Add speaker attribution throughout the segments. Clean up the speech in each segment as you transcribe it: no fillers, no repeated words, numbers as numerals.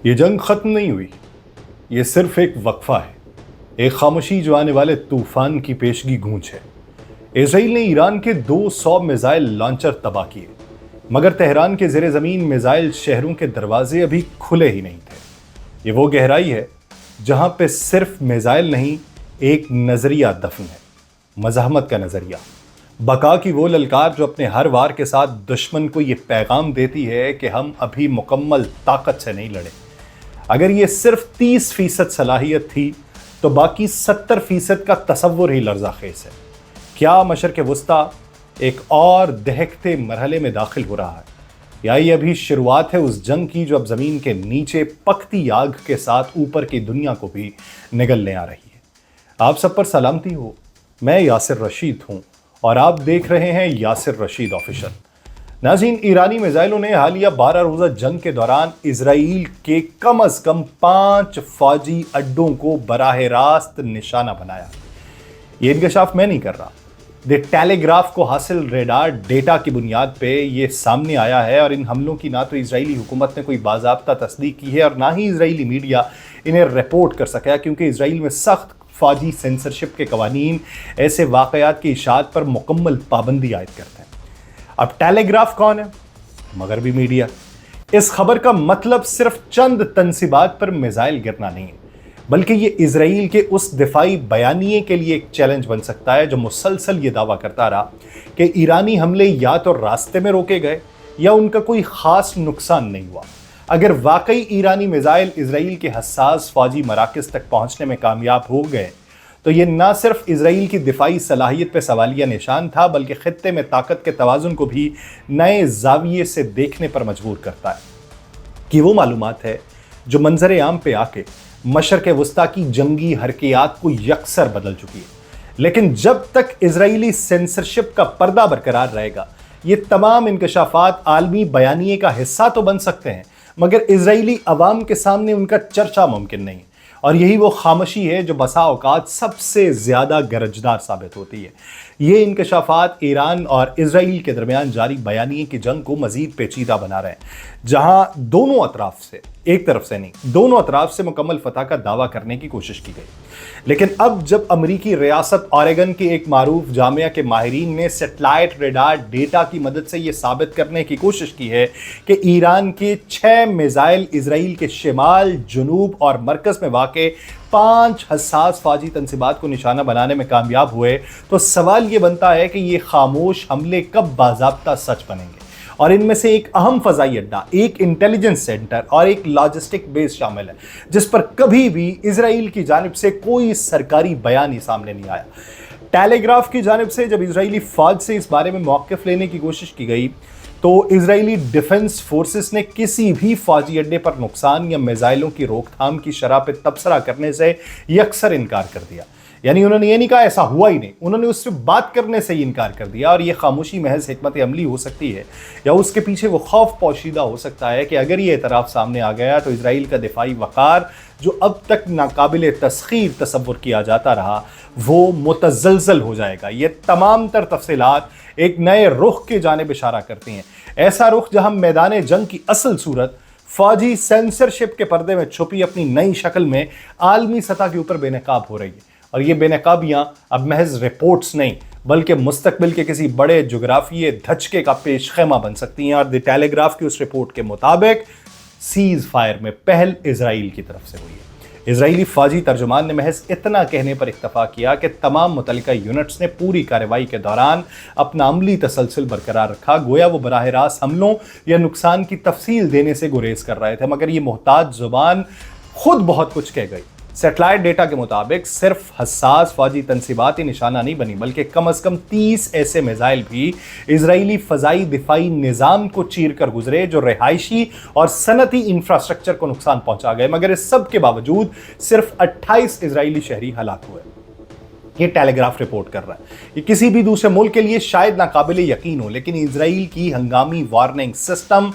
Speaker 1: یہ جنگ ختم نہیں ہوئی، یہ صرف ایک وقفہ ہے، ایک خاموشی جو آنے والے طوفان کی پیشگی گونج ہے۔ اسرائیل نے ایران کے 200 میزائل لانچر تباہ کیے، مگر تہران کے زیر زمین میزائل شہروں کے دروازے ابھی کھلے ہی نہیں تھے۔ یہ وہ گہرائی ہے جہاں پہ صرف میزائل نہیں، ایک نظریہ دفن ہے، مزاحمت کا نظریہ، بقا کی وہ للکار جو اپنے ہر وار کے ساتھ دشمن کو یہ پیغام دیتی ہے کہ ہم ابھی مکمل طاقت سے نہیں لڑے۔ اگر یہ صرف 30% صلاحیت تھی تو باقی 70% کا تصور ہی لرزہ خیز ہے۔ کیا مشرق وسطیٰ ایک اور دہکتے مرحلے میں داخل ہو رہا ہے، یا یہ ابھی شروعات ہے اس جنگ کی جو اب زمین کے نیچے پکتی آگ کے ساتھ اوپر کی دنیا کو بھی نگلنے آ رہی ہے؟ آپ سب پر سلامتی ہو، میں یاسر رشید ہوں اور آپ دیکھ رہے ہیں یاسر رشید آفیشل۔ ناظرین، ایرانی میزائلوں نے حالیہ 12 روزہ جنگ کے دوران اسرائیل کے کم از کم 5 فوجی اڈوں کو براہ راست نشانہ بنایا۔ یہ انکشاف میں نہیں کر رہا، دی ٹیلی گراف کو حاصل ریڈار ڈیٹا کی بنیاد پہ یہ سامنے آیا ہے، اور ان حملوں کی نہ تو اسرائیلی حکومت نے کوئی باضابطہ تصدیق کی ہے اور نہ ہی اسرائیلی میڈیا انہیں رپورٹ کر سکا، کیونکہ اسرائیل میں سخت فوجی سینسرشپ کے قوانین ایسے واقعات کی اشاعت پر مکمل پابندی عائد کرتے ہیں۔ اب ٹیلی گراف کون ہے؟ مغربی میڈیا۔ اس خبر کا مطلب صرف چند تنصیبات پر میزائل گرنا نہیں ہے، بلکہ یہ اسرائیل کے اس دفاعی بیانیے کے لیے ایک چیلنج بن سکتا ہے جو مسلسل یہ دعویٰ کرتا رہا کہ ایرانی حملے یا تو راستے میں روکے گئے یا ان کا کوئی خاص نقصان نہیں ہوا۔ اگر واقعی ایرانی میزائل اسرائیل کے حساس فوجی مراکز تک پہنچنے میں کامیاب ہو گئے تو یہ نہ صرف اسرائیل کی دفاعی صلاحیت پہ سوالیہ نشان تھا، بلکہ خطے میں طاقت کے توازن کو بھی نئے زاویے سے دیکھنے پر مجبور کرتا ہے۔ کہ وہ معلومات ہے جو منظر عام پہ آ کے مشرق وسطیٰ کی جنگی حرکیات کو یکسر بدل چکی ہے، لیکن جب تک اسرائیلی سینسرشپ کا پردہ برقرار رہے گا یہ تمام انکشافات عالمی بیانیے کا حصہ تو بن سکتے ہیں، مگر اسرائیلی عوام کے سامنے ان کا چرچا ممکن نہیں ہے۔ اور یہی وہ خاموشی ہے جو بسا اوقات سب سے زیادہ گرجدار ثابت ہوتی ہے۔ یہ انکشافات ایران اور اسرائیل کے درمیان جاری بیانیے کی جنگ کو مزید پیچیدہ بنا رہے ہیں، جہاں دونوں اطراف سے، ایک طرف سے نہیں، دونوں اطراف سے مکمل فتح کا دعویٰ کرنے کی کوشش کی گئی۔ لیکن اب جب امریکی ریاست اوریگن کے ایک معروف جامعہ کے ماہرین نے سیٹلائٹ ریڈار ڈیٹا کی مدد سے یہ ثابت کرنے کی کوشش کی ہے کہ ایران کے 6 میزائل اسرائیل کے شمال، جنوب اور مرکز میں واقع 5 حساس فوجی تنصیبات کو نشانہ بنانے میں کامیاب ہوئے، تو سوال یہ بنتا ہے کہ یہ خاموش حملے کب باضابطہ سچ بنیں گے؟ اور ان میں سے ایک اہم فضائی اڈہ، ایک انٹیلیجنس سینٹر اور ایک لاجسٹک بیس شامل ہے، جس پر کبھی بھی اسرائیل کی جانب سے کوئی سرکاری بیان ہی سامنے نہیں آیا۔ ٹیلی گراف کی جانب سے جب اسرائیلی فوج سے اس بارے میں موقف لینے کی کوشش کی گئی تو اسرائیلی ڈیفنس فورسز نے کسی بھی فوجی اڈے پر نقصان یا میزائلوں کی روک تھام کی شرح پہ تبصرہ کرنے سے یکسر انکار کر دیا۔ یعنی انہوں نے یہ نہیں کہا ایسا ہوا ہی نہیں، انہوں نے اس سے بات کرنے سے ہی انکار کر دیا۔ اور یہ خاموشی محض حکمت عملی ہو سکتی ہے، یا اس کے پیچھے وہ خوف پوشیدہ ہو سکتا ہے کہ اگر یہ اعتراف سامنے آ گیا تو اسرائیل کا دفاعی وقار جو اب تک ناقابل تسخیر تصور کیا جاتا رہا وہ متزلزل ہو جائے گا۔ یہ تمام تر تفصیلات ایک نئے رخ کی جانب اشارہ کرتی ہیں، ایسا رخ جہاں میدان جنگ کی اصل صورت فوجی سینسرشپ کے پردے میں چھپی اپنی نئی شکل میں عالمی سطح کے اوپر بے نقاب ہو رہی ہے۔ اور یہ بے نقابیاں اب محض رپورٹس نہیں بلکہ مستقبل کے کسی بڑے جغرافیائی دھچکے کا پیش خیمہ بن سکتی ہیں۔ اور دی ٹیلی گراف کی اس رپورٹ کے مطابق سیز فائر میں پہل اسرائیل کی طرف سے ہوئی ہے۔ اسرائیلی فوجی ترجمان نے محض اتنا کہنے پر اکتفا کیا کہ تمام متعلقہ یونٹس نے پوری کارروائی کے دوران اپنا عملی تسلسل برقرار رکھا، گویا وہ براہ راست حملوں یا نقصان کی تفصیل دینے سے گریز کر رہے تھے، مگر یہ محتاط زبان خود بہت کچھ کہہ گئی۔ سیٹلائٹ ڈیٹا کے مطابق صرف حساس فوجی تنصیبات ہی نشانہ نہیں بنی، بلکہ کم از کم 30 ایسے میزائل بھی اسرائیلی فضائی دفاعی نظام کو چیر کر گزرے جو رہائشی اور صنعتی انفراسٹرکچر کو نقصان پہنچا گئے، مگر اس سب کے باوجود صرف 28 اسرائیلی شہری ہلاک ہوئے۔ یہ ٹیلی گراف رپورٹ کر رہا ہے۔ یہ کسی بھی دوسرے ملک کے لیے شاید ناقابل یقین ہو، لیکن اسرائیل کی ہنگامی وارننگ سسٹم،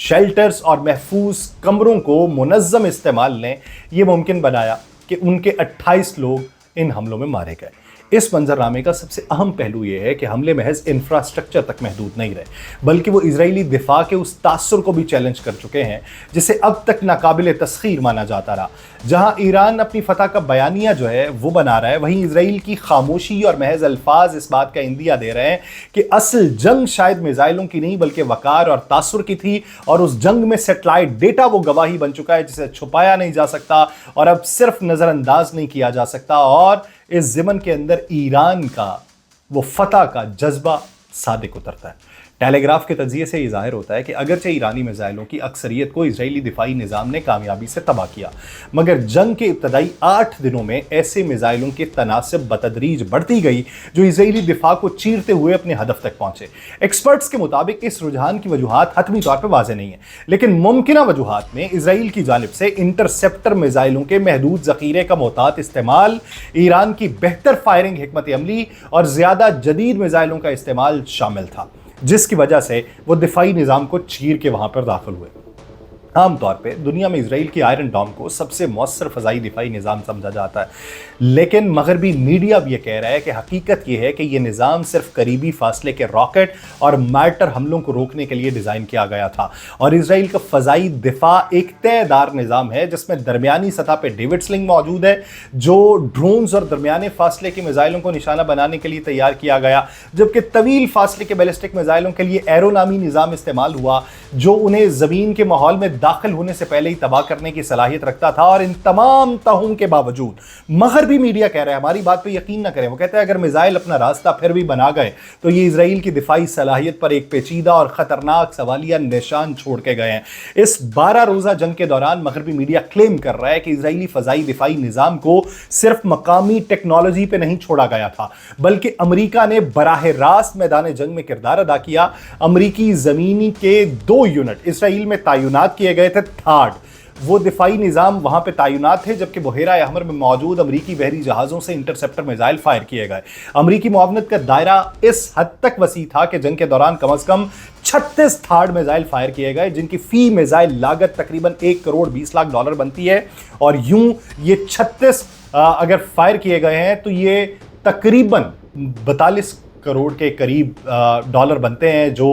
Speaker 1: شیلٹرز اور محفوظ کمروں کو منظم استعمال نے یہ ممکن بنایا کہ ان کے 28 لوگ ان حملوں میں مارے گئے۔ इस मंजरनामे का सबसे अहम पहलू यह है कि हमले महज इंफ्रास्ट्रक्चर तक महदूद नहीं रहे, बल्कि वो इजरायली दिफा के उस तासुर को भी चैलेंज कर चुके हैं जिसे अब तक नाकाबिल तस्खीर माना जाता रहा। जहां ईरान अपनी फतह का बयानिया जो है वो बना रहा है, वहीं इजराइल की खामोशी और महज अल्फाज इस बात का इंदिया दे रहे हैं कि असल जंग शायद मिसाइलों की नहीं बल्कि वकार और तासुर की थी, और उस जंग में सेटेलाइट डेटा वो गवाही बन चुका है जिसे छुपाया नहीं जा सकता और अब सिर्फ नजरअंदाज नहीं किया जा सकता। और इस ज़िमन के अंदर ईरान का वो फतह का जज्बा सादिक उतरता है। टेलीग्राफ के तजिए से ये जाहिर होता है कि अगरचे ईरानी मिसाइलों की अक्सरियत को इजरायली दिफाई निज़ाम ने कामयाबी से तबाह किया, मगर जंग के इब्तदाई 8 दिनों में ऐसे मिसाइलों की तनासिब बतदरीज बढ़ती गई जो इजरायली दिफा को चीरते हुए अपने हदफ तक पहुंचे। एक्सपर्ट्स के मुताबिक इस रुझान की वजूहात हतमी तौर पर वाज़ेह नहीं है, लेकिन मुमकिन वजूहात में इजराइल की जानिब से इंटरसेप्टर मिसाइलों के महदूद ज़ख़ीरे का मोहतात इस्तेमाल, ईरान की बेहतर फायरिंग हिकमत अमली और ज़्यादा जदीद मिसाइलों का इस्तेमाल शामिल था, जिसकी वजह से वो दिफाई निज़ाम को चीर के वहां पर दाखिल हुए। आमतौर पे दुनिया में इजराइल की आयरन डोम को सबसे मौसर फ़ज़ाई दिफाई निज़ाम समझा जाता है, लेकिन मगरबी मीडिया भी ये कह रहा है कि हकीकत ये है कि ये निज़ाम सिर्फ करीबी फासले के रॉकेट और मार्टर हमलों को रोकने के लिए डिज़ाइन किया गया था। और इजराइल का फ़ज़ाई दिफा एक तयदार निज़ाम है जिसमें दरमियानी सतह पर डेविड स्लिंग मौजूद है, जो ड्रोन्स और दरमियाने फासले की मिसाइलों को निशाना बनाने के लिए तैयार किया गया, जबकि तवील फासले के बैलिस्टिक मिसाइलों के लिए एरो नामी निज़ाम इस्तेमाल हुआ जो उन्हें ज़मीन के माहौल में दाखिल होने से पहले ही तबाह करने की सलाहियत रखता था। और इन तमाम तहों के बावजूद मगरबी मीडिया कह रहा है, हमारी बात पे यकीन ना करें, वो कहते हैं अगर मिसाइल अपना रास्ता फिर भी बना गए तो ये इजराइल की दिफाई सलाहियत पर एक पेचीदा और खतरनाक सवालिया निशान छोड़ के गए हैं। इस 12 रोज़ा जंग के दौरान मगरबी मीडिया क्लेम कर रहा है कि इजराइली फ़ज़ाई दिफाई निज़ाम को सिर्फ मकामी टेक्नोलॉजी पे नहीं छोड़ा गया था, बल्कि अमरीका ने बराह रास्त मैदान जंग में किरदार अदा किया। अमरीकी ज़मीनी के 2 यूनिट इसराइल में तैनात किए गए थे। थर्ड, वो दिफाई निज़ाम वहां पे तैनात थे जबकि बहेरा अहमर में मौजूद अमरीकी बहरी जहाज़ों से इंटरसेप्टर मिसाइल फायर किए गए। अमरीकी मुआवनत का दायरा इस हद तक वसी था कि जंग के दौरान कम अज़ कम 36 थर्ड मिसाइल फायर किए गए, जिनकी फी मिसाइल लागत तकरीबन $1,20,00,000 बनती है। और यूं ये 36 अगर फायर किए गए हैं तो ये तकरीबन 42 करोड़ के करीब डॉलर बनते हैं जो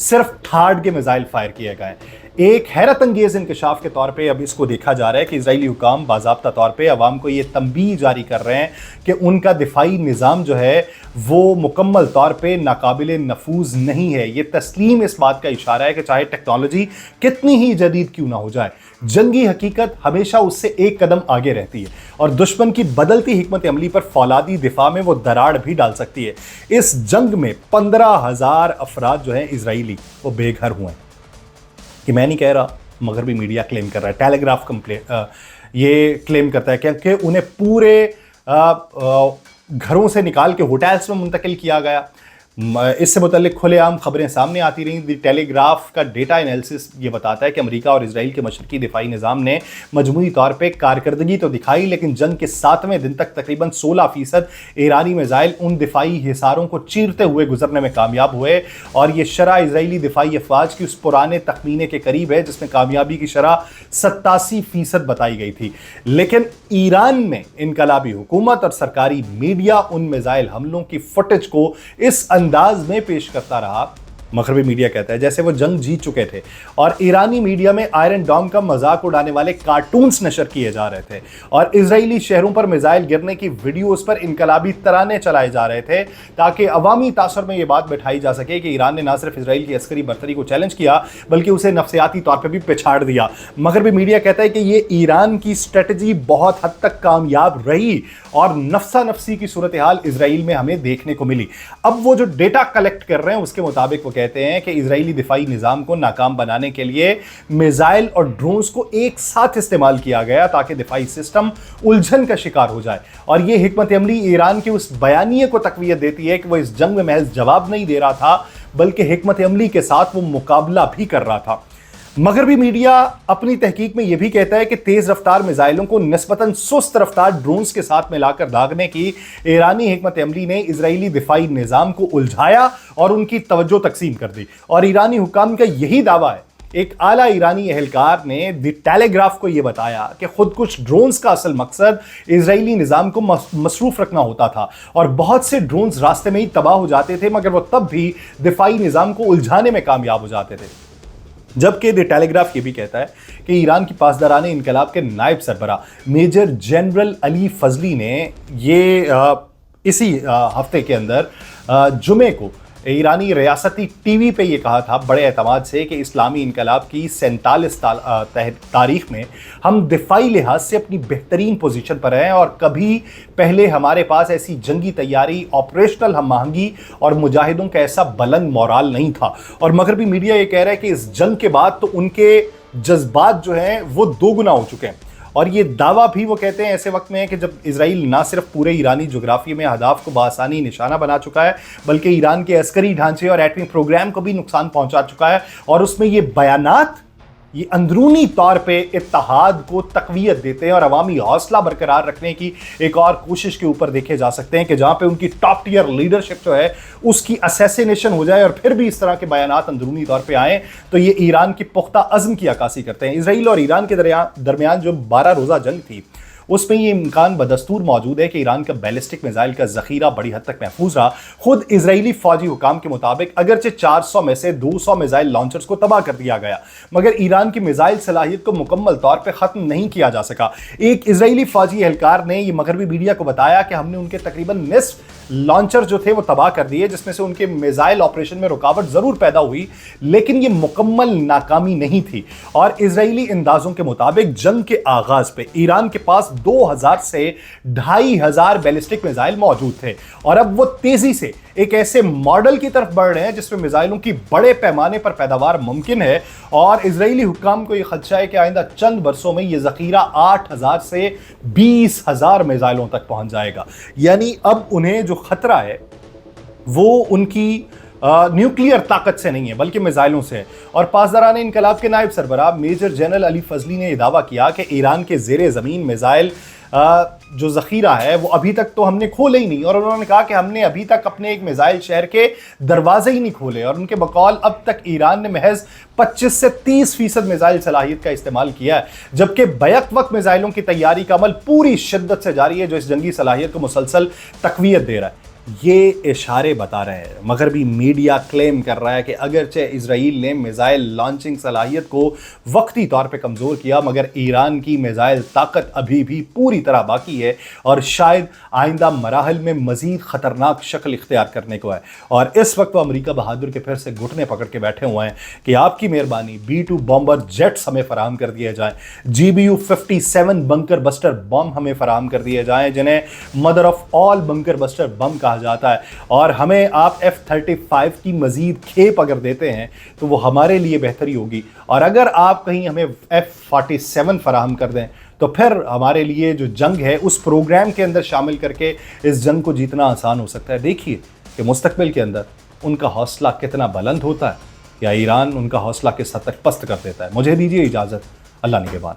Speaker 1: सिर्फ थर्ड के मिसाइल फायर किए गए। एक हैरत अंगेज इंकशाफ के तौर पे अब इसको देखा जा रहा है कि इजरायली हुकाम बाज़ाब्ता तौर पे अवाम को ये तंबीह जारी कर रहे हैं कि उनका दिफाई निज़ाम जो है वो मुकम्मल तौर पे नाकाबिल नफूज नहीं है। ये तस्लीम इस बात का इशारा है कि चाहे टेक्नोलॉजी कितनी ही जदीद क्यों ना हो जाए, जंगी हकीकत हमेशा उससे एक कदम आगे रहती है और दुश्मन की बदलती हिकमत अमली पर फौलादी दिफा में वो दरार भी डाल सकती है। इस जंग में 15,000 अफराद जो हैं इजरायली वो बेघर हुए हैं। कि मैं नहीं कह रहा, मगरबी मीडिया क्लेम कर रहा है, टेलीग्राफ ये क्लेम करता है क्योंकि उन्हें पूरे घरों से निकाल के होटल्स में मुंतकिल किया गया। इससे मुतल्लिक खुलेआम खबरें सामने आती रहीं। दी टेलीग्राफ का डेटा एनालिसिस ये बताता है कि अमेरिका और इजराइल के मशरकी दिफाई निज़ाम ने मजमूई तौर पे कारकर्दगी तो दिखाई, लेकिन जंग के 7वें दिन तक तकरीबन 16% ईरानी मिसाइल उन दिफाई हिसारों को चीरते हुए गुजरने में कामयाब हुए। और ये शरह इजरायली दिफाई अफवाज की उस पुराने तखमीने के करीब है जिसमें कामयाबी की शरह 87% बताई गई थी। लेकिन ईरान में इनकलाबी हुकूमत और सरकारी मीडिया उन मिसाइल हमलों की फुटेज को इस अंदाज में पेश करता रहा, मगरबी मीडिया कहता है, जैसे वो जंग जीत चुके थे। और ईरानी मीडिया में आयरन डोम का मजाक उड़ाने वाले कार्टून्स नशर किए जा रहे थे और इजरायली शहरों पर मिसाइल गिरने की वीडियोस पर इनकलाबी तराने चलाए जा रहे थे ताकि अवामी तासर में यह बात बैठाई जा सके कि ईरान ने न सिर्फ इजराइल की अस्करी बर्तरी को चैलेंज किया बल्कि उसे नफ्सियाती तौर पर भी पिछाड़ दिया। मगरबी मीडिया कहता है कि ये ईरान की स्ट्रेटजी बहुत हद तक कामयाब रही और नफ्सा नफ्सी की सूरत हाल इजराइल में हमें देखने को मिली। अब वो जो डेटा कलेक्ट कर रहे हैं उसके मुताबिक वो कहते हैं कि इजरायली दिफाई निज़ाम को नाकाम बनाने के लिए मिसाइल और ड्रोन्स को एक साथ इस्तेमाल किया गया ताकि दिफाई सिस्टम उलझन का शिकार हो जाए। और यह हिकमत अमली ईरान के उस बयानिए को तकवीत देती है कि वो इस जंग में महज जवाब नहीं दे रहा था बल्कि हिकमत अमली के साथ वो मुकाबला भी कर रहा था। मगरबी मीडिया अपनी तहकीक में यह भी कहता है कि तेज रफ्तार मिसाइलों को निस्बतन सुस्त रफ्तार ड्रोन्स के साथ मिलाकर दागने की ईरानी हिकमत अमली ने इजरायली दिफाई निज़ाम को उलझाया और उनकी तवज्जो तकसीम कर दी। और ईरानी हुकाम का यही दावा है, ایک आला ईरानी एहलकार ने द टेलीग्राफ को यह बताया कि खुदकुश ड्रोन्स का असल मकसद इजरायली निज़ाम को मसरूफ रखना होता था और बहुत से ड्रोन्स रास्ते में ही तबाह हो जाते थे, मगर वो तब भी दिफाई निज़ाम को उलझाने में कामयाब हो जाते थे। जबकि द टेलीग्राफ ये भी कहता है कि ईरान की पासदारान इनकलाब के नायब सरबरा मेजर जनरल अली फजली ने इसी हफ्ते के अंदर जुमे को ईरानी रियासती टीवी पे ये कहा था बड़े एतमाद से कि इस्लामी इनकलाब की 47 तारीख में हम दिफाई लिहाज से अपनी बेहतरीन पोजीशन पर हैं और कभी पहले हमारे पास ऐसी जंगी तैयारी, ऑपरेशनल हम आहंगी और मुजाहिदों का ऐसा बुलंद मोराल नहीं था। और मगरबी मीडिया ये कह रहा है कि इस जंग के बाद तो उनके जज्बात जो हैं वो दोगुना हो चुके हैं। और ये दावा भी वो कहते हैं ऐसे वक्त में है कि जब इजराइल ना सिर्फ पूरे ईरानी जोग्राफी में अहदाफ को बासानी निशाना बना चुका है, बल्कि ईरान के अस्करी ढांचे और एटमी प्रोग्राम को भी नुकसान पहुंचा चुका है। और उसमें ये बयानात ये अंदरूनी तौर पे इत्तेहाद को तकवीयत देते हैं और अवामी हौसला बरकरार रखने की एक और कोशिश के ऊपर देखे जा सकते हैं कि जहां पे उनकी टॉप टियर लीडरशिप जो है उसकी असैसिनेशन हो जाए और फिर भी इस तरह के बयानात अंदरूनी तौर पे आए, तो ये ईरान की पुख्ता अज़्म की अक्कासी करते हैं। इजराइल और ईरान के दरमियान जो 12 रोज़ा जंग थी उसमें ये इम्कान बदस्तूर मौजूद है कि ईरान का बैलिस्टिक मिसाइल का ज़ख़ीरा बड़ी हद तक महफूज रहा। खुद इजरायली फ़ौजी हुकाम के मुताबिक अगरचे 400 में से 200 मिसाइल लॉन्चर्स को तबाह कर दिया गया, मगर ईरान की मिसाइल सलाहियत को मुकम्मल तौर पर ख़त्म नहीं किया जा सका। एक इजरायली फ़ौजी एहलकार ने यह मगरबी मीडिया को बताया कि हमने उनके तकरीबन निस्फ लॉन्चर जो थे वो तबाह कर दिए, जिसमें से उनके मिसाइल ऑपरेशन में रुकावट ज़रूर पैदा हुई, लेकिन ये मुकम्मल नाकामी नहीं थी। और इजरायली अंदाज़ों के मुताबिक जंग के आगाज़ पे ईरान के पास 2000 से 2500 बैलिस्टिक मिसाइल मौजूद थे और अब वो तेजी से एक ऐसे मॉडल की तरफ बढ़ रहे हैं जिसमें मिसाइलों की बड़े पैमाने पर पैदावार मुमकिन है। और इजरायली हुक्काम को यह खदशा है कि आइंदा चंद बरसों में यह ज़ख़ीरा 8000 से 20000 मिसाइलों तक पहुंच जाएगा। यानी अब उन्हें जो खतरा है वो उनकी न्यूक्लियर ताकत से नहीं है बल्कि मिसाइलों से है। और पासदारान इनकलाब के नायब सरबरा मेजर जनरल अली फजली ने यह दावा किया कि ईरान के ज़ेरे ज़मीन मिसाइल जो ज़ख़ीरा है वो अभी तक तो हमने खोले ही नहीं। और उन्होंने कहा कि हमने अभी तक अपने एक मिसाइल शहर के दरवाजे ही नहीं खोले। और उनके बकौल अब तक ईरान ने महज 25 से 30% मिसाइल सलाहियत का इस्तेमाल किया है, जबकि बैक वक्त मिसाइलों की तैयारी का अमल पूरी शिद्दत से जारी है जो इस जंगी सलाहियत को मुसलसल तक़वियत दे रहा है। ये इशारे बता रहे हैं, मगरबी मीडिया क्लेम कर रहा है कि अगरचे इजराइल ने मिसाइल लॉन्चिंग सलाहियत को वक्ती तौर पे कमज़ोर किया, मगर ईरान की मिसाइल ताकत अभी भी पूरी तरह बाकी है और शायद आइंदा मराहल में मज़ीद ख़तरनाक शक्ल इख्तियार करने को है। और इस वक्त वो अमरीका बहादुर के फिर से घुटने पकड़ के बैठे हुए हैं कि आपकी मेहरबानी B-2 बॉम्बर जेट्स हमें फ़राहम कर दिए जाएँ, GBU-57 बंकर बस्टर बम हमें फ़राहम कर दिए जाएँ, जिन्हें mother of all bunker buster bomb कहा जाता है। और हमें आप F-35 की मजीद खेप अगर देते हैं तो वो हमारे लिए बेहतरी होगी। और अगर आप कहीं हमें F-47 फराहम कर दें तो फिर हमारे लिए जो जंग है उस प्रोग्राम के अंदर शामिल करके इस जंग को जीतना आसान हो सकता है। देखिए कि मुस्तकबिल के अंदर उनका हौसला कितना बुलंद होता है या ईरान उनका हौसला किस हद तक पस्त कर देता है। मुझे दीजिए इजाज़त, अल्लाह निगहबान।